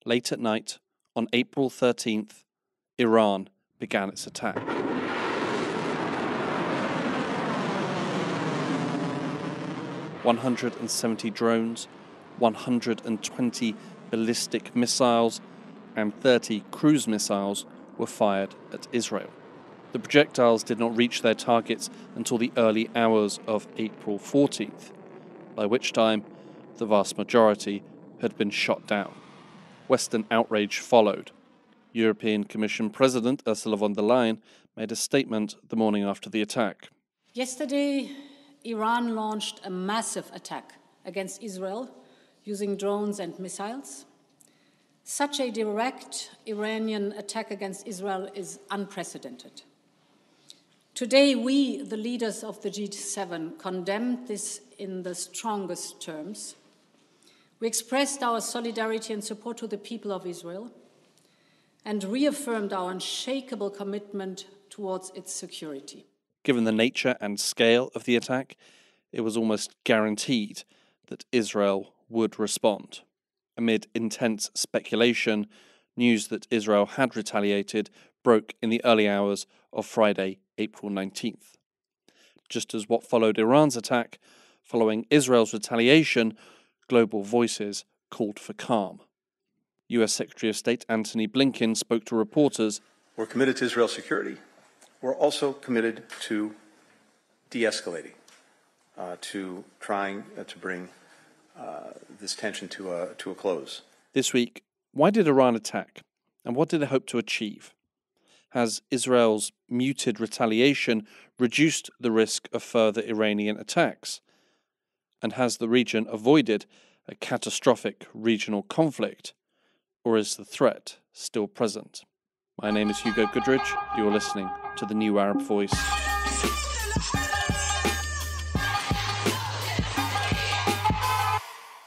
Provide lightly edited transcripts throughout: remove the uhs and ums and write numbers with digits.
Late at night, on April 13th, Iran began its attack. 170 drones, 120 ballistic missiles, and 30 cruise missiles were fired at Israel. The projectiles did not reach their targets until the early hours of April 14th, by which time the vast majority had been shot down. Western outrage followed. European Commission President Ursula von der Leyen made a statement the morning after the attack. Yesterday, Iran launched a massive attack against Israel using drones and missiles. Such a direct Iranian attack against Israel is unprecedented. Today, we, the leaders of the G7, condemned this in the strongest terms. We expressed our solidarity and support to the people of Israel and reaffirmed our unshakable commitment towards its security. Given the nature and scale of the attack, it was almost guaranteed that Israel would respond. Amid intense speculation, news that Israel had retaliated broke in the early hours of Friday, April 19th. Just as what followed Iran's attack, following Israel's retaliation, global voices called for calm. US Secretary of State Antony Blinken spoke to reporters. We're committed to Israel's security. We're also committed to de-escalating, to trying to bring this tension to a close. This week, why did Iran attack, and what did it hope to achieve? Has Israel's muted retaliation reduced the risk of further Iranian attacks? And has the region avoided a catastrophic regional conflict, or is the threat still present? My name is Hugo Goodridge. You're listening to The New Arab Voice.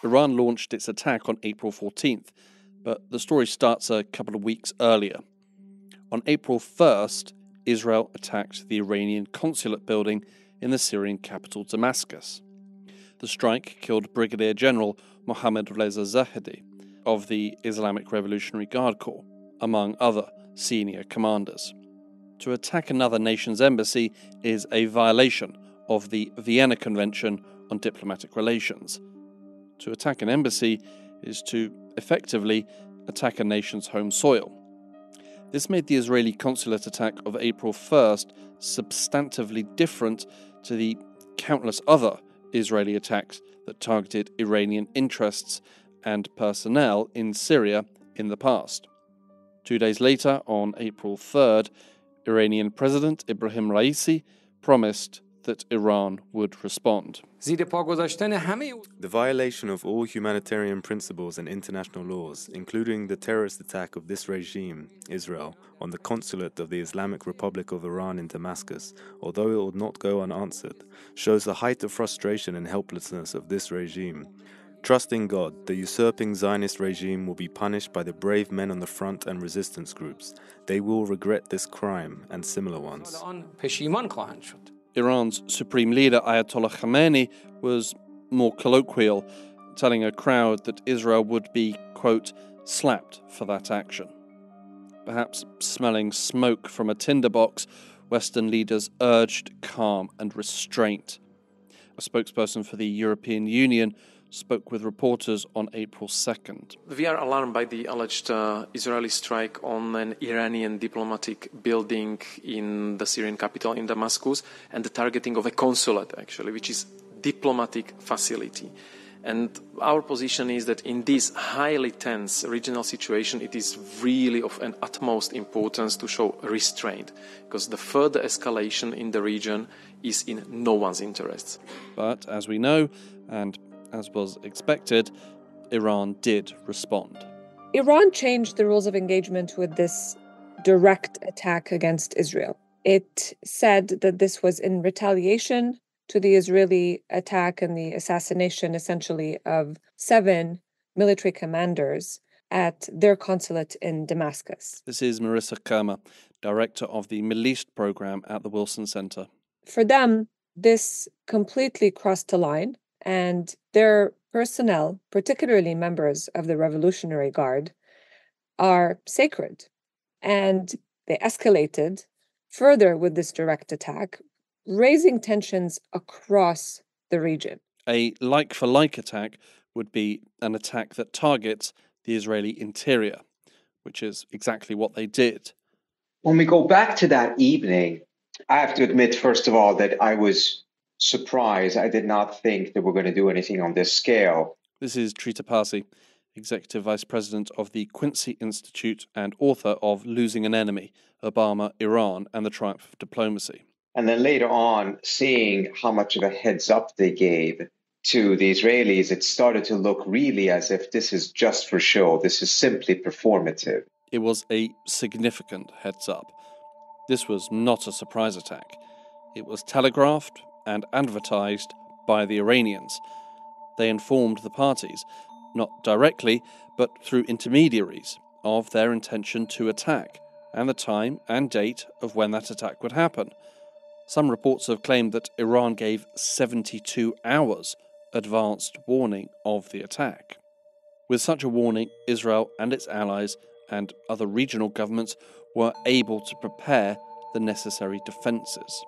Iran launched its attack on April 14th, but the story starts a couple of weeks earlier. On April 1st, Israel attacked the Iranian consulate building in the Syrian capital Damascus. The strike killed Brigadier General Hamidreza Aziz of the Islamic Revolutionary Guard Corps, among other senior commanders. To attack another nation's embassy is a violation of the Vienna Convention on Diplomatic Relations. To attack an embassy is to effectively attack a nation's home soil. This made the Israeli consulate attack of April 1st substantively different to the countless other Israeli attacks that targeted Iranian interests and personnel in Syria in the past. 2 days later, on April 3rd, Iranian President Ibrahim Raisi promised that Iran would respond. The violation of all humanitarian principles and international laws, including the terrorist attack of this regime, Israel, on the consulate of the Islamic Republic of Iran in Damascus, although it will not go unanswered, shows the height of frustration and helplessness of this regime. Trusting God, the usurping Zionist regime will be punished by the brave men on the front and resistance groups. They will regret this crime and similar ones. Iran's supreme leader Ayatollah Khamenei was more colloquial, telling a crowd that Israel would be, quote, slapped for that action. Perhaps smelling smoke from a tinderbox, Western leaders urged calm and restraint. A spokesperson for the European Union spoke with reporters on April 2nd. We are alarmed by the alleged Israeli strike on an Iranian diplomatic building in the Syrian capital in Damascus and the targeting of a consulate, actually, which is diplomatic facility. And our position is that in this highly tense regional situation, it is really of an utmost importance to show restraint, because the further escalation in the region is in no one's interests. But as we know, and as was expected, Iran did respond. Iran changed the rules of engagement with this direct attack against Israel. It said that this was in retaliation to the Israeli attack and the assassination, essentially, of 7 military commanders at their consulate in Damascus. This is Merissa Khurma, director of the Middle East program at the Wilson Center. For them, this completely crossed the line, and their personnel, particularly members of the Revolutionary Guard, are sacred. And they escalated further with this direct attack, raising tensions across the region. A like-for-like attack would be an attack that targets the Israeli interior, which is exactly what they did. When we go back to that evening, I have to admit, first of all, that I was surprised. I did not think they were going to do anything on this scale. This is Trita Parsi, Executive Vice President of the Quincy Institute and author of Losing an Enemy, Obama, Iran, and the Triumph of Diplomacy. And then later on, seeing how much of a heads up they gave to the Israelis, it started to look really as if this is just for show. This is simply performative. It was a significant heads up. This was not a surprise attack. It was telegraphed and advertised by the Iranians. They informed the parties, not directly, but through intermediaries, of their intention to attack, and the time and date of when that attack would happen. Some reports have claimed that Iran gave 72 hours advanced warning of the attack. With such a warning, Israel and its allies and other regional governments were able to prepare the necessary defences.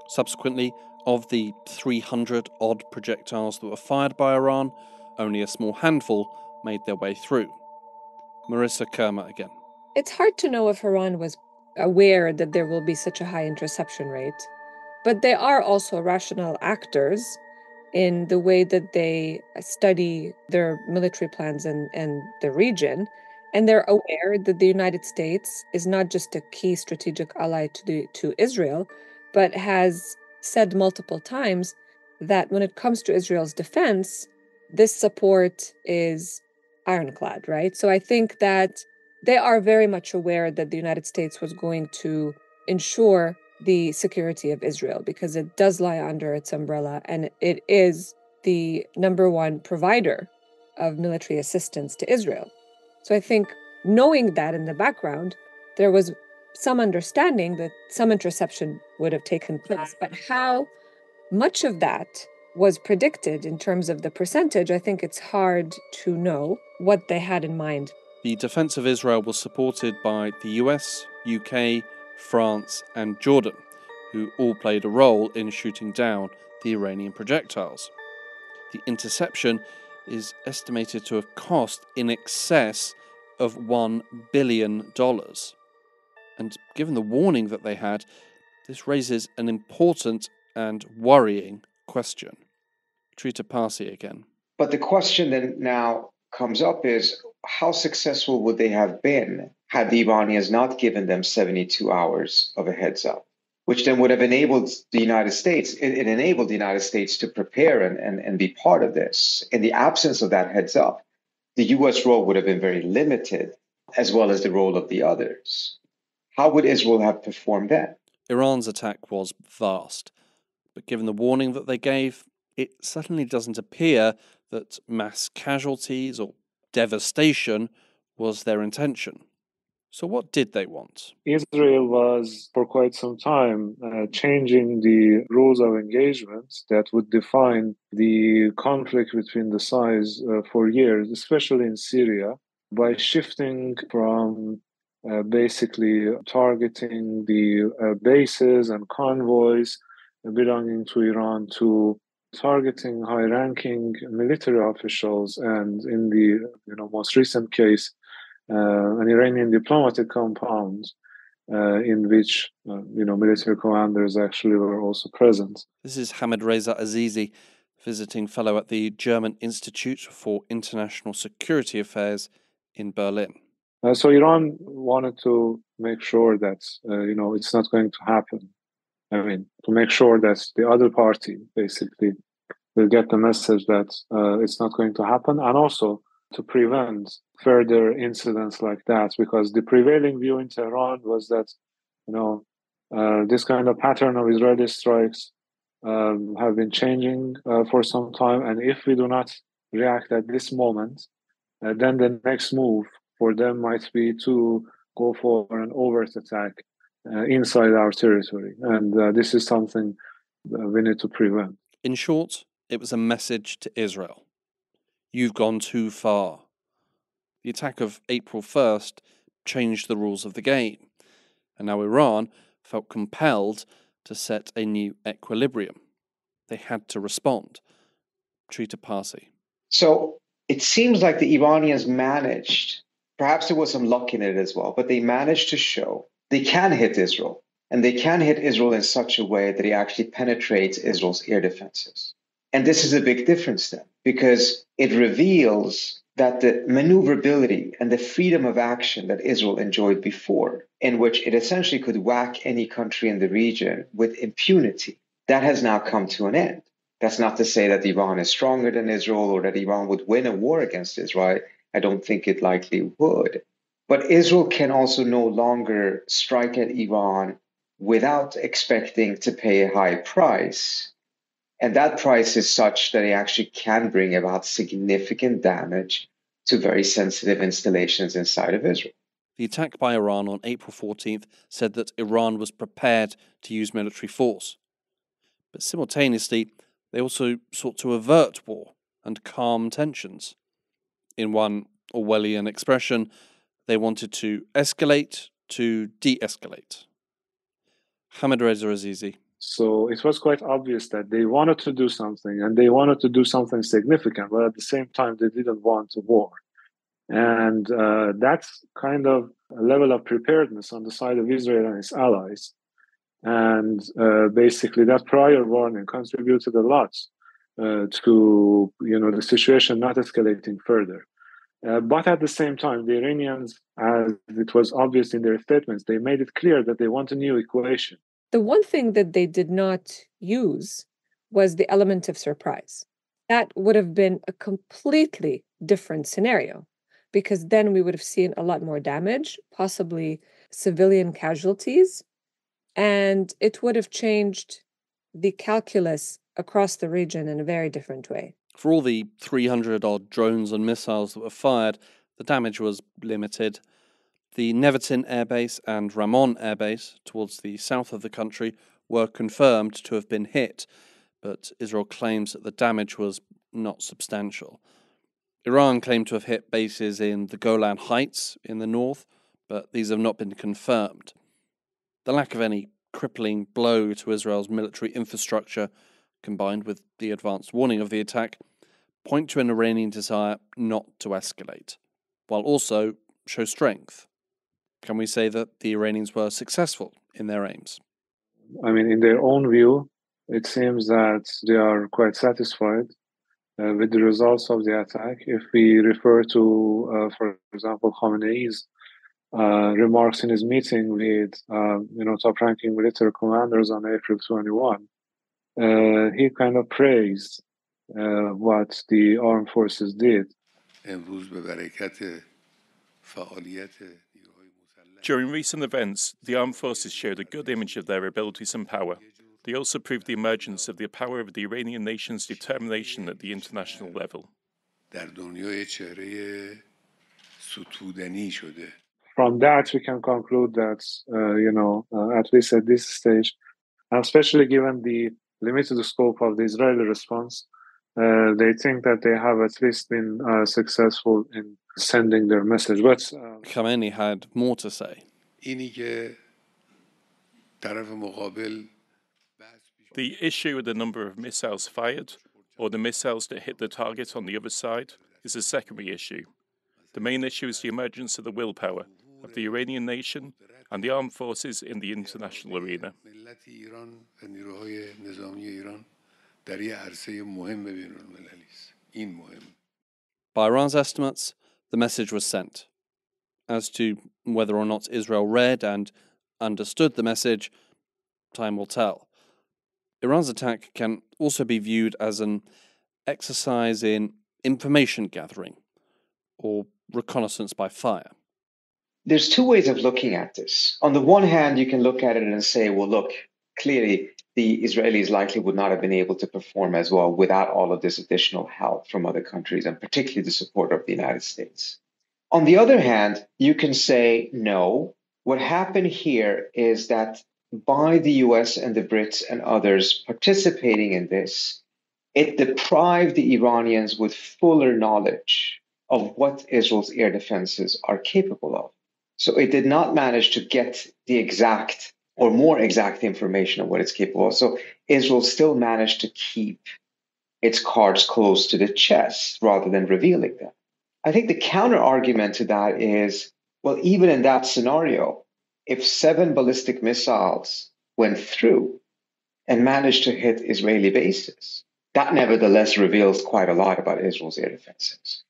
Subsequently, of the 300-odd projectiles that were fired by Iran, only a small handful made their way through. Merissa Khurma again. It's hard to know if Iran was aware that there will be such a high interception rate, but they are also rational actors in the way that they study their military plans and the region. And they're aware that the United States is not just a key strategic ally to Israel, but has said multiple times that when it comes to Israel's defense, this support is ironclad, right? So I think that they are very much aware that the United States was going to ensure the security of Israel because it does lie under its umbrella and it is the number one provider of military assistance to Israel. So I think knowing that in the background, there was some understanding that some interception would have taken place. But how much of that was predicted in terms of the percentage, I think it's hard to know what they had in mind. The defence of Israel was supported by the US, UK, France, and Jordan, who all played a role in shooting down the Iranian projectiles. The interception is estimated to have cost in excess of $1 billion. And given the warning that they had, this raises an important and worrying question. Trita Parsi again. But the question that now comes up is, how successful would they have been had the Iranians not given them 72 hours of a heads up, which then would have enabled the United States, it enabled the United States to prepare and be part of this. In the absence of that heads up, the US role would have been very limited, as well as the role of the others. How would Israel have performed then? Iran's attack was vast, but given the warning that they gave, it certainly doesn't appear that mass casualties or devastation was their intention. So what did they want? Israel was, for quite some time, changing the rules of engagement that would define the conflict between the sides for years, especially in Syria, by shifting from basically targeting the bases and convoys belonging to Iran to targeting high-ranking military officials, and in the most recent case, an Iranian diplomatic compound in which military commanders actually were also present. This is Hamidreza Aziz, visiting fellow at the German Institute for International Security Affairs in Berlin. So Iran wanted to make sure that it's not going to happen. I mean, to make sure that the other party basically will get the message that it's not going to happen, and also to prevent further incidents like that, because the prevailing view in Tehran was that, this kind of pattern of Israeli strikes have been changing for some time, and if we do not react at this moment, then the next move for them might be to go for an overt attack inside our territory, and this is something we need to prevent. In short, it was a message to Israel. You've gone too far. The attack of April 1st changed the rules of the game, and now Iran felt compelled to set a new equilibrium. They had to respond. Trita Parsi. So it seems like the Iranians managed, perhaps there was some luck in it as well, but they managed to show they can hit Israel. And they can hit Israel in such a way that it actually penetrates Israel's air defenses. And this is a big difference then, because it reveals that the maneuverability and the freedom of action that Israel enjoyed before, in which it essentially could whack any country in the region with impunity, that has now come to an end. That's not to say that Iran is stronger than Israel or that Iran would win a war against Israel. I don't think it likely would. But Israel can also no longer strike at Iran without expecting to pay a high price. And that price is such that it actually can bring about significant damage to very sensitive installations inside of Israel. The attack by Iran on April 14th said that Iran was prepared to use military force. But simultaneously, they also sought to avert war and calm tensions. In one Orwellian expression, they wanted to escalate to de-escalate. Hamidreza Aziz. So it was quite obvious that they wanted to do something, and they wanted to do something significant, but at the same time, they didn't want a war. And that's kind of a level of preparedness on the side of Israel and its allies. And basically, that prior warning contributed a lot to the situation not escalating further. But at the same time, the Iranians, as it was obvious in their statements, they made it clear that they want a new equation. The one thing that they did not use was the element of surprise. That would have been a completely different scenario, because then we would have seen a lot more damage, possibly civilian casualties, and it would have changed the calculus across the region in a very different way. For all the 300-odd drones and missiles that were fired, the damage was limited. The Nevatin airbase and Ramon airbase, towards the south of the country, were confirmed to have been hit, but Israel claims that the damage was not substantial. Iran claimed to have hit bases in the Golan Heights in the north, but these have not been confirmed. The lack of any crippling blow to Israel's military infrastructure, combined with the advanced warning of the attack, point to an Iranian desire not to escalate, while also show strength. Can we say that the Iranians were successful in their aims? I mean, in their own view, it seems that they are quite satisfied with the results of the attack. If we refer to, for example, Khamenei's remarks in his meeting with, top-ranking military commanders on April 21, he kind of praised what the armed forces did. During recent events, the armed forces showed a good image of their abilities and power. They also proved the emergence of the power of the Iranian nation's determination at the international level. From that, we can conclude that, at least at this stage, and especially given the limited scope of the Israeli response, they think that they have at least been successful in sending their message. But Khamenei had more to say. The issue of the number of missiles fired, or the missiles that hit the target on the other side, is a secondary issue. The main issue is the emergence of the willpower of the Iranian nation and the armed forces in the international arena. By Iran's estimates, the message was sent. As to whether or not Israel read and understood the message, time will tell. Iran's attack can also be viewed as an exercise in information gathering or reconnaissance by fire. There's two ways of looking at this. On the one hand, you can look at it and say, well, look, clearly the Israelis likely would not have been able to perform as well without all of this additional help from other countries, and particularly the support of the United States. On the other hand, you can say, no, what happened here is that by the US and the Brits and others participating in this, it deprived the Iranians with fuller knowledge of what Israel's air defenses are capable of. So it did not manage to get the exact or more exact information of what it's capable of. So Israel still managed to keep its cards close to the chest rather than revealing them. I think the counter argument to that is, well, even in that scenario, if 7 ballistic missiles went through and managed to hit Israeli bases, that nevertheless reveals quite a lot about Israel's air defenses.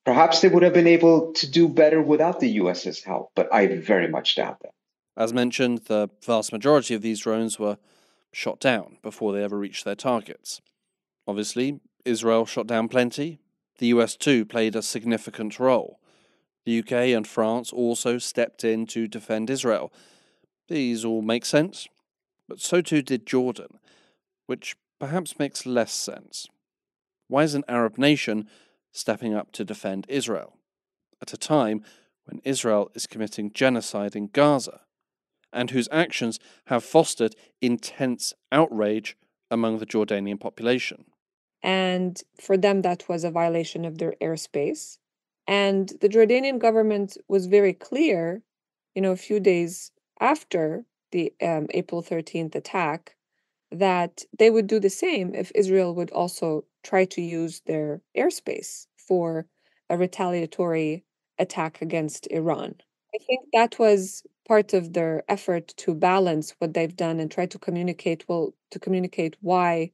Perhaps they would have been able to do better without the US's help, but I very much doubt that. As mentioned, the vast majority of these drones were shot down before they ever reached their targets. Obviously, Israel shot down plenty. The US too played a significant role. The UK and France also stepped in to defend Israel. These all make sense, but so too did Jordan, which perhaps makes less sense. Why is an Arab nation stepping up to defend Israel at a time when Israel is committing genocide in Gaza and whose actions have fostered intense outrage among the Jordanian population? And for them, that was a violation of their airspace. And the Jordanian government was very clear, a few days after the April 13th attack, that they would do the same if Israel would also try to use their airspace for a retaliatory attack against Iran. I think that was part of their effort to balance what they've done and try to communicate why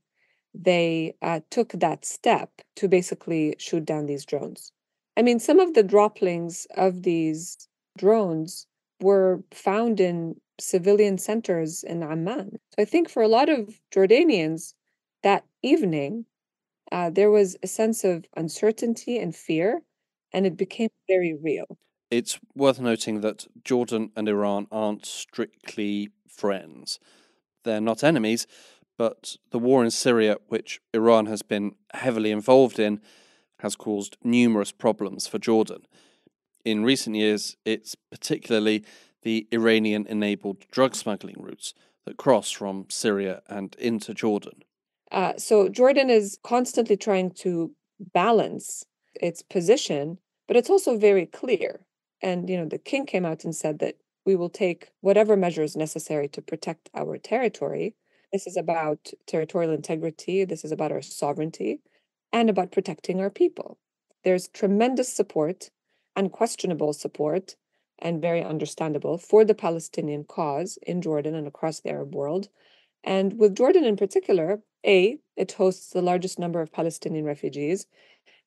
they took that step to basically shoot down these drones. I mean, some of the droplings of these drones were found in civilian centers in Amman. So I think for a lot of Jordanians, that evening, there was a sense of uncertainty and fear, and it became very real. It's worth noting that Jordan and Iran aren't strictly friends. They're not enemies, but the war in Syria, which Iran has been heavily involved in, has caused numerous problems for Jordan. In recent years, it's particularly the Iranian-enabled drug smuggling routes that cross from Syria and into Jordan. So Jordan is constantly trying to balance its position, but it's also very clear. And, the king came out and said that we will take whatever measures necessary to protect our territory. This is about territorial integrity. This is about our sovereignty and about protecting our people. There's tremendous support, unquestionable support, and very understandable for the Palestinian cause in Jordan and across the Arab world. And with Jordan in particular, it hosts the largest number of Palestinian refugees,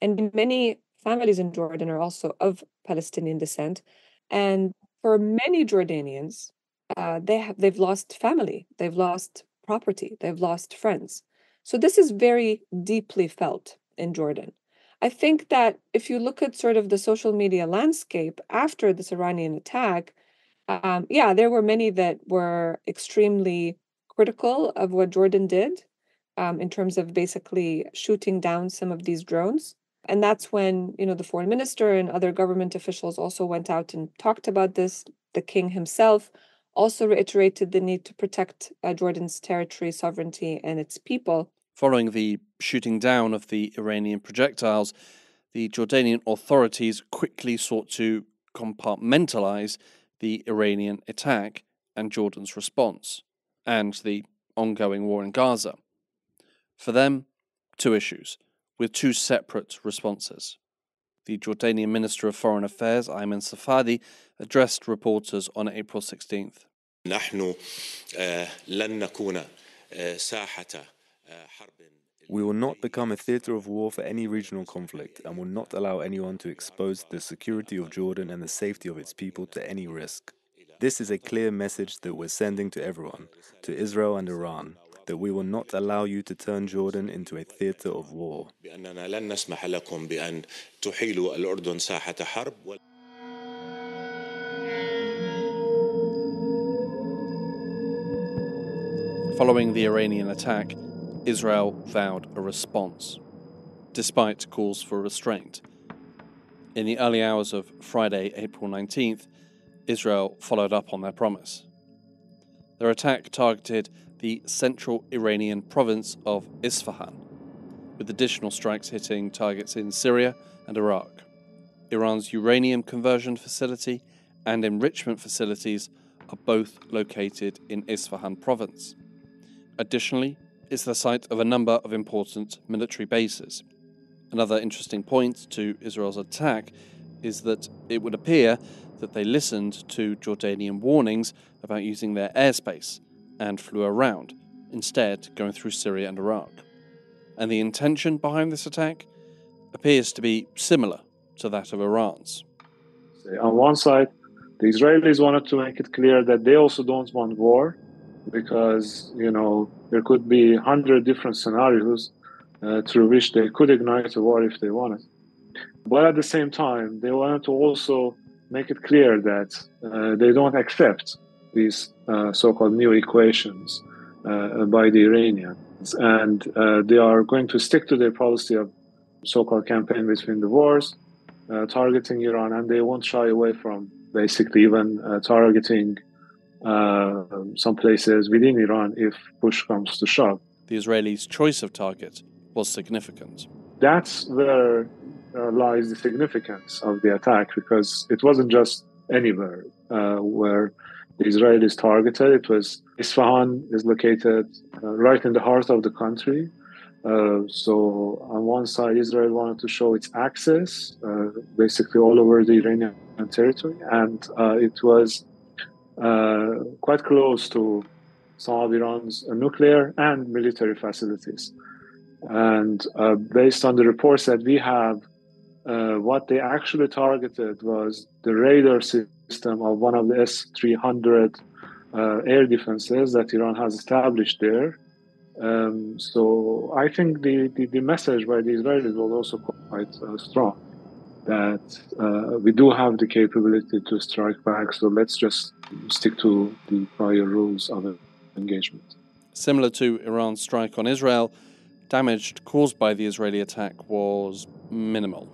and many families in Jordan are also of Palestinian descent. And for many Jordanians, they've lost family, they've lost property, they've lost friends. So this is very deeply felt in Jordan. I think that if you look at sort of the social media landscape after this Iranian attack, there were many that were extremely critical of what Jordan did in terms of basically shooting down some of these drones. And that's when, the foreign minister and other government officials also went out and talked about this. The king himself also reiterated the need to protect Jordan's territory, sovereignty, and its people. Following the shooting down of the Iranian projectiles, the Jordanian authorities quickly sought to compartmentalize the Iranian attack and Jordan's response, and the ongoing war in Gaza. For them, two issues, with two separate responses. The Jordanian Minister of Foreign Affairs, Ayman Safadi, addressed reporters on April 16th. We will not become a theatre of war for any regional conflict and will not allow anyone to expose the security of Jordan and the safety of its people to any risk. This is a clear message that we're sending to everyone, to Israel and Iran, that we will not allow you to turn Jordan into a theatre of war. Following the Iranian attack, Israel vowed a response, despite calls for restraint. In the early hours of Friday, April 19th, Israel followed up on their promise. Their attack targeted the central Iranian province of Isfahan, with additional strikes hitting targets in Syria and Iraq. Iran's uranium conversion facility and enrichment facilities are both located in Isfahan province. Additionally, it's the site of a number of important military bases. Another interesting point to Israel's attack is that it would appear that they listened to Jordanian warnings about using their airspace and flew around, instead going through Syria and Iraq. And the intention behind this attack appears to be similar to that of Iran's. On one side, the Israelis wanted to make it clear that they also don't want war because, there could be 100 different scenarios through which they could ignite a war if they wanted. But at the same time, they wanted to also make it clear that they don't accept these so-called new equations by the Iranians. And they are going to stick to their policy of so-called campaign between the wars, targeting Iran, and they won't shy away from basically even targeting some places within Iran if push comes to shove. The Israelis' choice of target was significant. That's where lies the significance of the attack, because it wasn't just anywhere where the Israelis targeted. It was Isfahan is located right in the heart of the country. So on one side, Israel wanted to show its access basically all over the Iranian territory, and it was quite close to some of Iran's nuclear and military facilities. And based on the reports that we have, what they actually targeted was the radar system of one of the S-300 air defenses that Iran has established there. So I think the message by the Israelis was also quite strong, that we do have the capability to strike back, so let's just stick to the prior rules of engagement. Similar to Iran's strike on Israel, damage caused by the Israeli attack was minimal,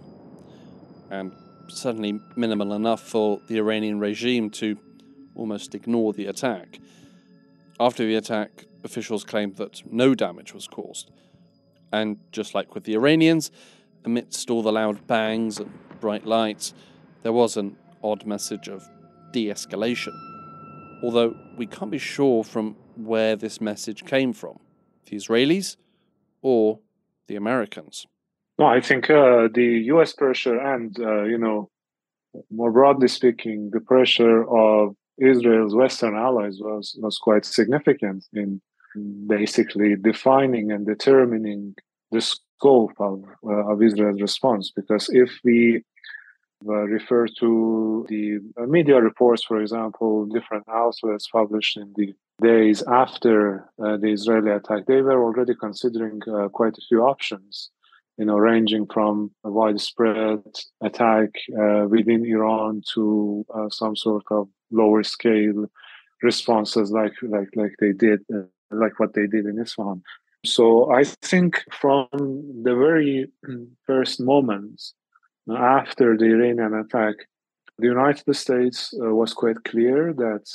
and certainly minimal enough for the Iranian regime to almost ignore the attack. After the attack, officials claimed that no damage was caused. And just like with the Iranians, amidst all the loud bangs and bright lights, there was an odd message of de-escalation. Although we can't be sure from where this message came from, the Israelis or the Americans. No, I think the U.S. pressure and, more broadly speaking, the pressure of Israel's Western allies was quite significant in basically defining and determining the scope of Israel's response. Because if we refer to the media reports, for example, different outlets published in the days after the Israeli attack, they were already considering quite a few options, ranging from a widespread attack within Iran to some sort of lower scale responses like they did, like what they did in Isfahan. So I think from the very first moments after the Iranian attack, the United States was quite clear that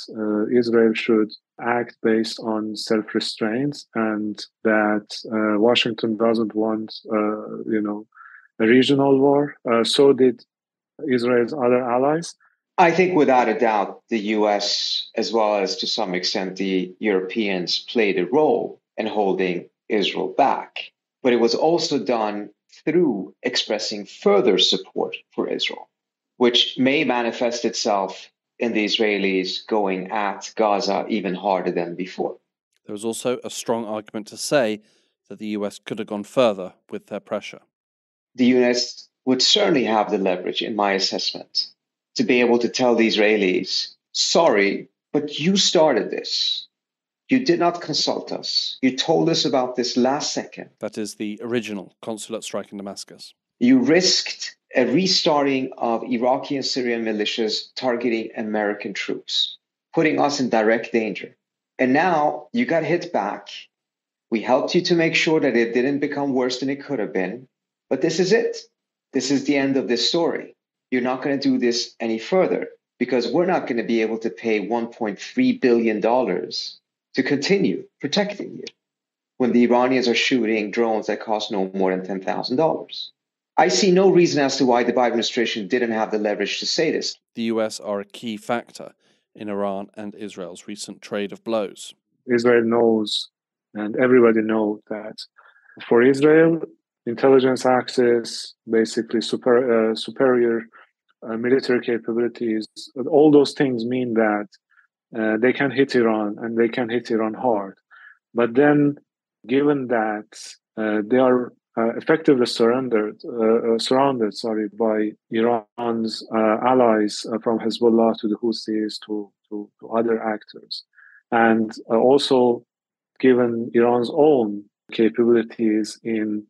Israel should act based on self-restraint, and that Washington doesn't want, a regional war. So did Israel's other allies. I think without a doubt, the US, as well as to some extent the Europeans, played a role in holding Israel back. But it was also done through expressing further support for Israel, which may manifest itself in the Israelis going at Gaza even harder than before. There was also a strong argument to say that the US could have gone further with their pressure. The US would certainly have the leverage, in my assessment, to be able to tell the Israelis, sorry, but you started this. You did not consult us. You told us about this last second. That is the original consulate strike in Damascus. You risked a restarting of Iraqi and Syrian militias targeting American troops, putting us in direct danger. And now you got hit back. We helped you to make sure that it didn't become worse than it could have been. But this is it. This is the end of this story. You're not going to do this any further because we're not going to be able to pay $1.3 billion to continue protecting you when the Iranians are shooting drones that cost no more than $10,000. I see no reason as to why the Biden administration didn't have the leverage to say this. The US are a key factor in Iran and Israel's recent trade of blows. Israel knows, and everybody knows, that for Israel, intelligence access, basically superior military capabilities, all those things mean that they can hit Iran, and they can hit Iran hard. But then, given that they are effectively surrounded by Iran's allies from Hezbollah to the Houthis to other actors, and also given Iran's own capabilities in,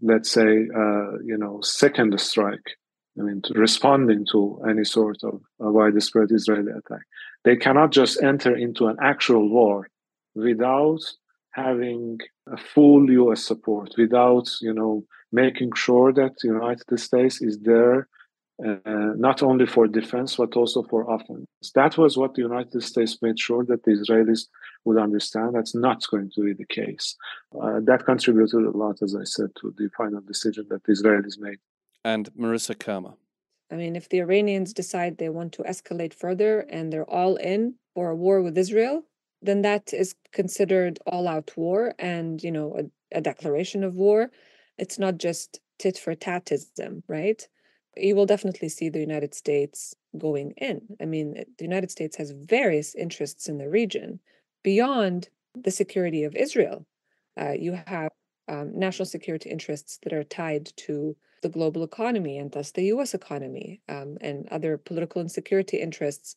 let's say, second strike, responding to any sort of widespread Israeli attack, they cannot just enter into an actual war without having a full U.S. support, without making sure that the United States is there not only for defense but also for offense. That was what the United States made sure that the Israelis would understand. That's not going to be the case. That contributed a lot, as I said, to the final decision that the Israelis made. And Merissa Khurma. If the Iranians decide they want to escalate further and they're all in for a war with Israel, then that is considered all-out war and, a declaration of war. It's not just tit-for-tatism, right? You will definitely see the United States going in. The United States has various interests in the region beyond the security of Israel. You have national security interests that are tied to the global economy and thus the U.S. economy, and other political and security interests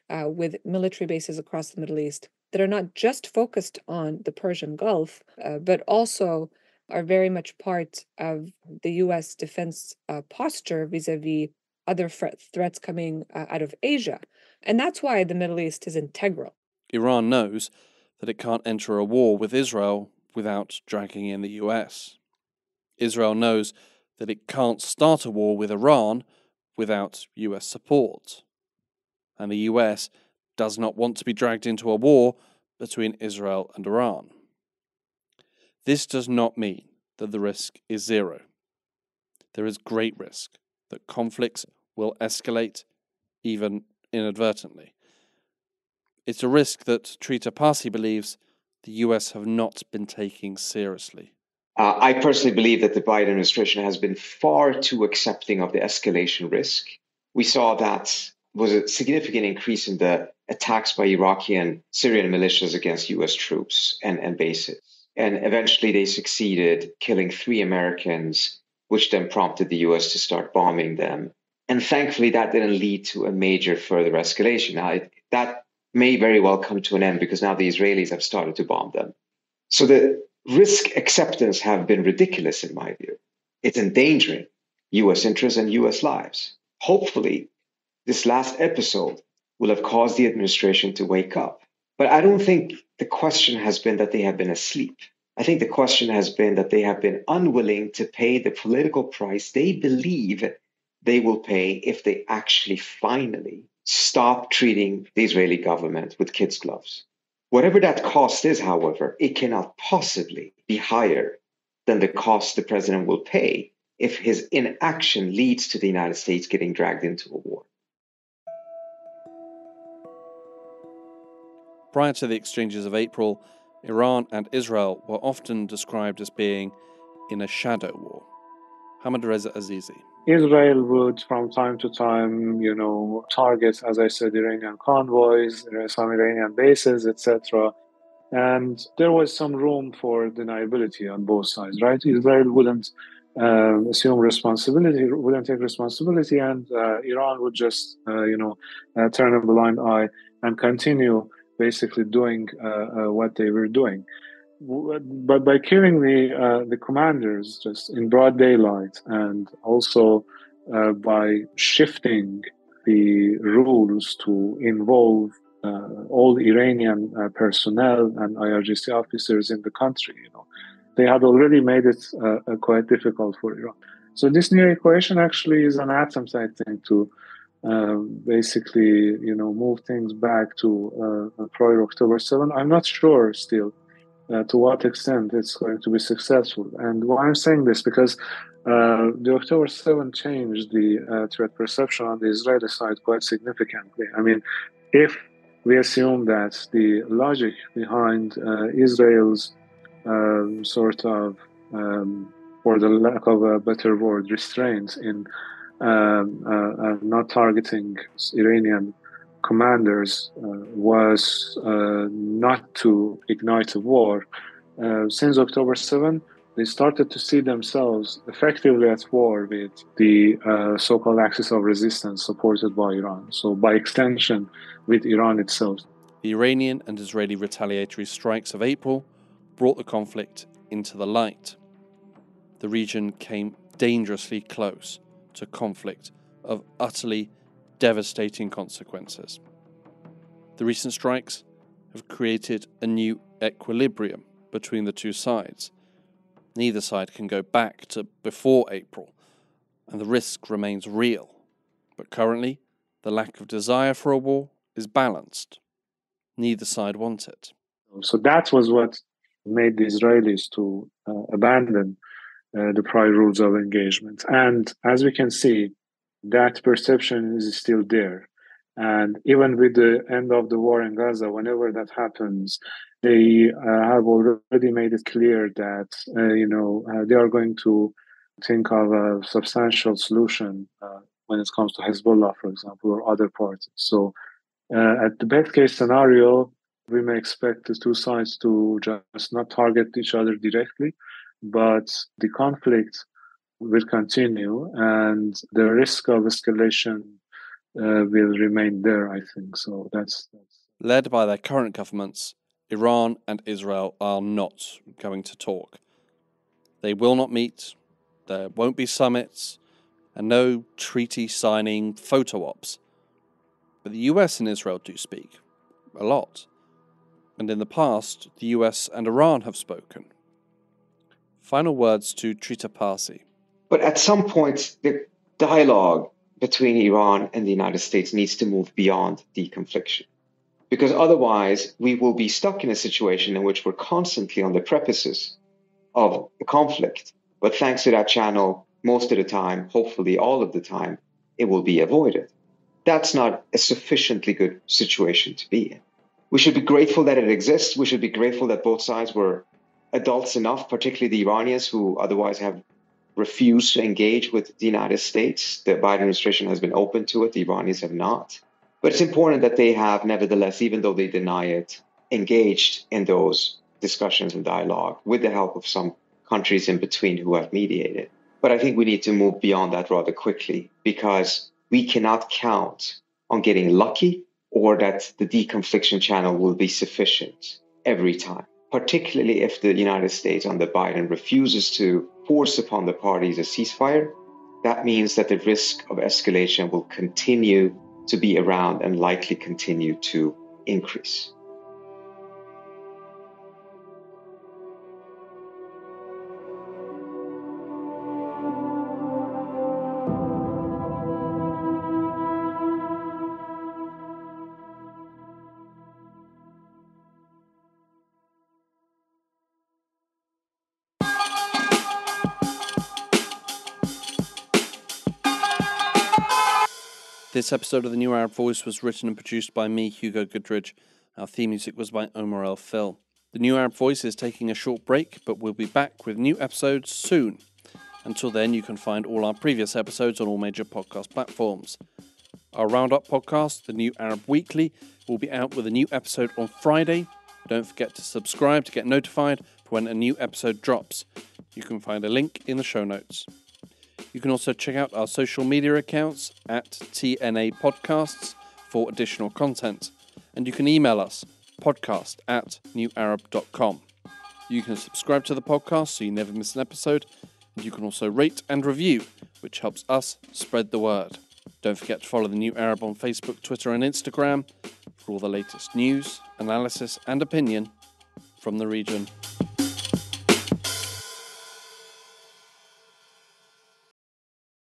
with military bases across the Middle East that are not just focused on the Persian Gulf, but also are very much part of the U.S. defense posture vis-a-vis other threats coming out of Asia. And that's why the Middle East is integral. Iran knows that it can't enter a war with Israel without dragging in the US. Israel knows that it can't start a war with Iran without US support. And the US does not want to be dragged into a war between Israel and Iran. This does not mean that the risk is zero. There is great risk that conflicts will escalate, even inadvertently. It's a risk that Trita Parsi believes the US have not been taking seriously. I personally believe that the Biden administration has been far too accepting of the escalation risk. We saw that was a significant increase in the attacks by Iraqi and Syrian militias against US troops and bases. And eventually they succeeded killing 3 Americans, which then prompted the US to start bombing them. And thankfully that didn't lead to a major further escalation. Now, that may very well come to an end because now the Israelis have started to bomb them. So the risk acceptance have been ridiculous in my view. It's endangering US interests and US lives. Hopefully, this last episode will have caused the administration to wake up. But I don't think the question has been that they have been asleep. I think the question has been that they have been unwilling to pay the political price they believe they will pay if they actually finally stop treating the Israeli government with kids' gloves. Whatever that cost is, however, it cannot possibly be higher than the cost the president will pay if his inaction leads to the United States getting dragged into a war. Prior to the exchanges of April, Iran and Israel were often described as being in a shadow war. Hamidreza Aziz. Israel would, from time to time, target, as I said, Iranian convoys, some Iranian bases, etc. And there was some room for deniability on both sides, right? Israel wouldn't assume responsibility, wouldn't take responsibility, and Iran would just, turn a blind eye and continue basically doing what they were doing. But by killing the commanders just in broad daylight, and also by shifting the rules to involve all Iranian personnel and IRGC officers in the country, they had already made it quite difficult for Iran. So this new equation actually is an attempt, I think, to basically, move things back to prior October 7. I'm not sure still to what extent it's going to be successful. And why I'm saying this, because The October 7 changed the threat perception on the Israeli side quite significantly. I mean, if we assume that the logic behind Israel's sort of, for the lack of a better word, restraints in not targeting Iranian commanders was not to ignite a war, since October 7, they started to see themselves effectively at war with the so-called axis of resistance supported by Iran. So by extension, with Iran itself. The Iranian and Israeli retaliatory strikes of April brought the conflict into the light. The region came dangerously close to conflict of utterly devastating consequences. The recent strikes have created a new equilibrium between the two sides. Neither side can go back to before April, and the risk remains real. But currently, the lack of desire for a war is balanced. Neither side wants it. So that was what made the Israelis to abandon the prior rules of engagement. And as we can see, that perception is still there. And even with the end of the war in Gaza, whenever that happens, they have already made it clear that they are going to think of a substantial solution when it comes to Hezbollah, for example, or other parties. So at the best case scenario, we may expect the two sides to just not target each other directly, but the conflict will continue and the risk of escalation will remain there, I think. So that's... Led by their current governments, Iran and Israel are not going to talk. They will not meet, there won't be summits, and no treaty signing photo ops. But the US and Israel do speak, a lot. And in the past, the US and Iran have spoken. Final words to Trita Parsi. But at some point, the dialogue between Iran and the United States needs to move beyond deconfliction. Because otherwise, we will be stuck in a situation in which we're constantly on the precipice of a conflict. But thanks to that channel, most of the time, hopefully all of the time, it will be avoided. That's not a sufficiently good situation to be in. We should be grateful that it exists. We should be grateful that both sides were adults enough, particularly the Iranians, who otherwise have refused to engage with the United States. The Biden administration has been open to it. The Iranians have not. But it's important that they have, nevertheless, even though they deny it, engaged in those discussions and dialogue with the help of some countries in between who have mediated. But I think we need to move beyond that rather quickly, because we cannot count on getting lucky or that the deconfliction channel will be sufficient every time, particularly if the United States under Biden refuses to force upon the parties a ceasefire. That means that the risk of escalation will continue to be around and likely continue to increase. This episode of The New Arab Voice was written and produced by me, Hugo Goodridge. Our theme music was by Omar El Phil. The New Arab Voice is taking a short break, but we'll be back with new episodes soon. Until then, you can find all our previous episodes on all major podcast platforms. Our Roundup podcast, The New Arab Weekly, will be out with a new episode on Friday. Don't forget to subscribe to get notified for when a new episode drops. You can find a link in the show notes. You can also check out our social media accounts at TNA Podcasts for additional content. And you can email us, podcast@newarab.com. You can subscribe to the podcast so you never miss an episode. And you can also rate and review, which helps us spread the word. Don't forget to follow The New Arab on Facebook, Twitter and Instagram for all the latest news, analysis and opinion from the region.